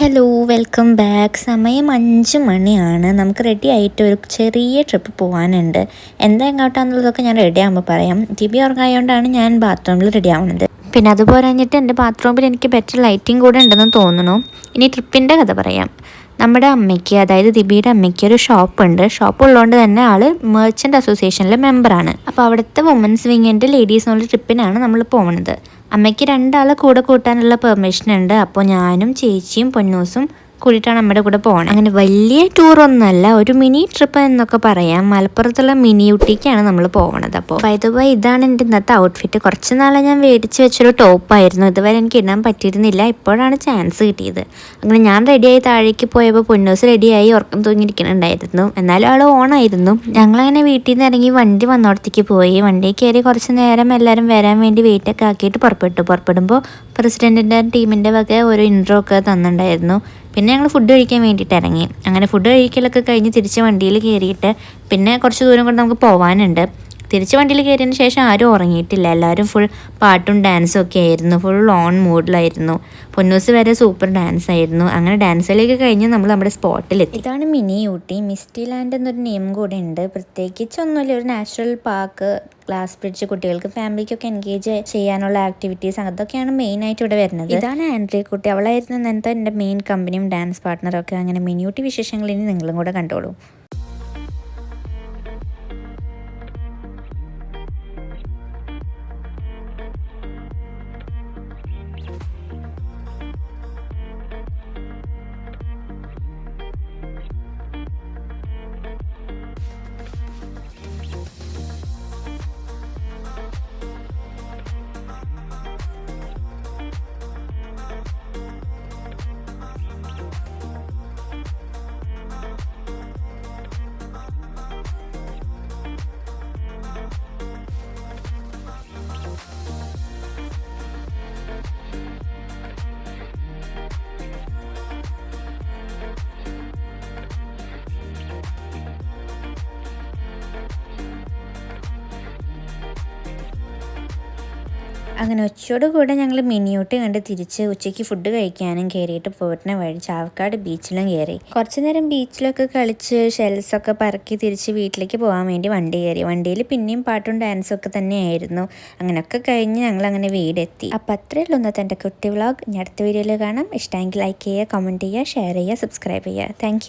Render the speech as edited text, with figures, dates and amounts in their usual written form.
Hello welcome back. സമയം 5 മണിയാണ്. നമുക്ക് റെഡി ആയിട്ട് ഒരു ചെറിയ ട്രിപ്പ് പോകാനുണ്ട്. എന്താ എങ്ങോട്ടാന്നുള്ളതൊക്കെ ഞാൻ റെഡി ആകുമ്പോൾ പറയാം. ടിബി ഉറങ്ങായതുകൊണ്ടാണ് ഞാൻ ബാത്റൂമിൽ റെഡി ആവുന്നത്. പിന്നെ അതുപോലെ കഴിഞ്ഞിട്ട് എൻ്റെ ബാത്റൂമിൽ എനിക്ക് ബെറ്റർ ലൈറ്റിംഗ് കൂടെ ഉണ്ടെന്ന് തോന്നുന്നു. ഇനി ട്രിപ്പിൻ്റെ കഥ പറയാം. നമ്മുടെ അമ്മയ്ക്ക്, അതായത് ദിബിയുടെ അമ്മയ്ക്ക് ഒരു ഷോപ്പുണ്ട്. ഷോപ്പ് ഉള്ളതുകൊണ്ട് തന്നെ ആൾ മെർച്ചൻ്റ് അസോസിയേഷനിലെ മെമ്പറാണ്. അപ്പോൾ അവിടുത്തെ വുമൻസ് വിങ്ങിൻ്റെ ലേഡീസ് എന്നുള്ള ട്രിപ്പിനാണ് നമ്മൾ പോകുന്നത്. അമ്മയ്ക്ക് 2 ആളെ കൂടെ കൂട്ടാനുള്ള പെർമിഷൻ ഉണ്ട്. അപ്പോൾ ഞാനും ചേച്ചിയും പൊന്നൂസും കൂടിയിട്ടാണ് നമ്മുടെ കൂടെ പോകണം. അങ്ങനെ വലിയ ടൂറൊന്നുമല്ല, ഒരു മിനി ട്രിപ്പ് എന്നൊക്കെ പറയാം. മലപ്പുറത്തുള്ള മിനി ഊട്ടിക്കാണ് നമ്മൾ പോകുന്നത്. അപ്പോൾ വൈദ്യുതി ഇതാണ് എൻ്റെ ഇന്നത്തെ ഔട്ട്ഫിറ്റ്. കുറച്ച് നാളെ ഞാൻ മേടിച്ച് വെച്ചൊരു ടോപ്പായിരുന്നു. ഇതുവരെ എനിക്ക് ഇടാൻ പറ്റിയിരുന്നില്ല. ഇപ്പോഴാണ് ചാൻസ് കിട്ടിയത്. അങ്ങനെ ഞാൻ റെഡിയായി താഴേക്ക് പോയപ്പോൾ പൊന്നൂസ് റെഡിയായി ഉറക്കം തൂങ്ങിയിരിക്കുന്നുണ്ടായിരുന്നു. എന്നാലും ആൾ ഓണായിരുന്നു. ഞങ്ങളങ്ങനെ വീട്ടിൽ നിന്ന് ഇറങ്ങി വണ്ടി വന്നോടത്തേക്ക് പോയി. വണ്ടി കയറി കുറച്ച് നേരം എല്ലാവരും വരാൻ വേണ്ടി വെയിറ്റൊക്കെ ആക്കിയിട്ട് പുറപ്പെടുമ്പോൾ പ്രസിഡൻറ്റിൻ്റെ ടീമിൻ്റെ വക ഒരു ഇൻട്രോ ഒക്കെ തന്നിട്ടുണ്ടായിരുന്നു. പിന്നെ ഞങ്ങൾ ഫുഡ് കഴിക്കാൻ വേണ്ടിയിട്ട് ഇറങ്ങി. അങ്ങനെ ഫുഡ് കഴിക്കലൊക്കെ കഴിഞ്ഞ് തിരിച്ച് വണ്ടിയിൽ കയറിയിട്ട് പിന്നെ കുറച്ച് ദൂരം കൊണ്ട് നമുക്ക് പോകാനുണ്ട്. തിരിച്ച് വണ്ടിയിൽ കയറിയതിന് ശേഷം ആരും ഉറങ്ങിയിട്ടില്ല. എല്ലാവരും ഫുൾ പാട്ടും ഡാൻസും ഒക്കെ ആയിരുന്നു. Full on മൂഡിലായിരുന്നു. പൊന്നൂസ് വരെ സൂപ്പർ ഡാൻസ് ആയിരുന്നു. അങ്ങനെ ഡാൻസിലേക്ക് കഴിഞ്ഞ് നമ്മൾ നമ്മുടെ സ്പോട്ടിലെത്തി. ഇതാണ് മിനി ഊട്ടി. മിസ്റ്റി ലാൻഡ് എന്നൊരു നെയിം കൂടെ ഉണ്ട്. പ്രത്യേകിച്ചൊന്നുമില്ല, ഒരു നാച്ചുറൽ പാർക്ക്, ഗ്ലാസ് ബ്രിഡ്ജ്, കുട്ടികൾക്ക് ഫാമിലിക്കൊക്കെ എൻഗേജ് ചെയ്യാനുള്ള ആക്ടിവിറ്റീസ്, അതൊക്കെയാണ് മെയിനായിട്ട് ഇവിടെ വരുന്നത്. ഇതാണ് ആൻഡ്രി കുട്ടി. അവളായിരുന്നു ഇന്നത്തെ എൻ്റെ മെയിൻ കമ്പനിയും ഡാൻസ് പാർട്ട്ണറൊക്കെ. അങ്ങനെ മിനി ഊട്ടി വിശേഷങ്ങൾ ഇനി നിങ്ങളും കൂടെ കണ്ടോളൂ. അങ്ങനെ ഉച്ചയോട് കൂടെ ഞങ്ങൾ മിനി ഊട്ടി കണ്ട് തിരിച്ച് ഉച്ചയ്ക്ക് ഫുഡ് കഴിക്കാനും കയറിയിട്ട് പോരുന്ന വഴി ചാവക്കാട് ബീച്ചിലും കയറി. കുറച്ച് നേരം ബീച്ചിലൊക്കെ കളിച്ച് ഷെൽസൊക്കെ പറക്കി തിരിച്ച് വീട്ടിലേക്ക് പോകാൻ വേണ്ടി വണ്ടി കയറി. വണ്ടിയിൽ പിന്നെയും പാട്ടും ഡാൻസും ഒക്കെ തന്നെയായിരുന്നു. അങ്ങനെയൊക്കെ കഴിഞ്ഞ് ഞങ്ങൾ അങ്ങനെ വീടെത്തി. അപ്പോൾ അത്രയേ ഉള്ളൂ ഇന്നത്തെ എൻ്റെ കുട്ടി വ്ളോഗ്. ഇനി അടുത്ത വീഡിയോയിൽ കാണാം. ഇഷ്ടമെങ്കിൽ ലൈക്ക് ചെയ്യുക, കമൻറ്റ് ചെയ്യുക, ഷെയർ ചെയ്യുക, സബ്സ്ക്രൈബ് ചെയ്യുക. താങ്ക്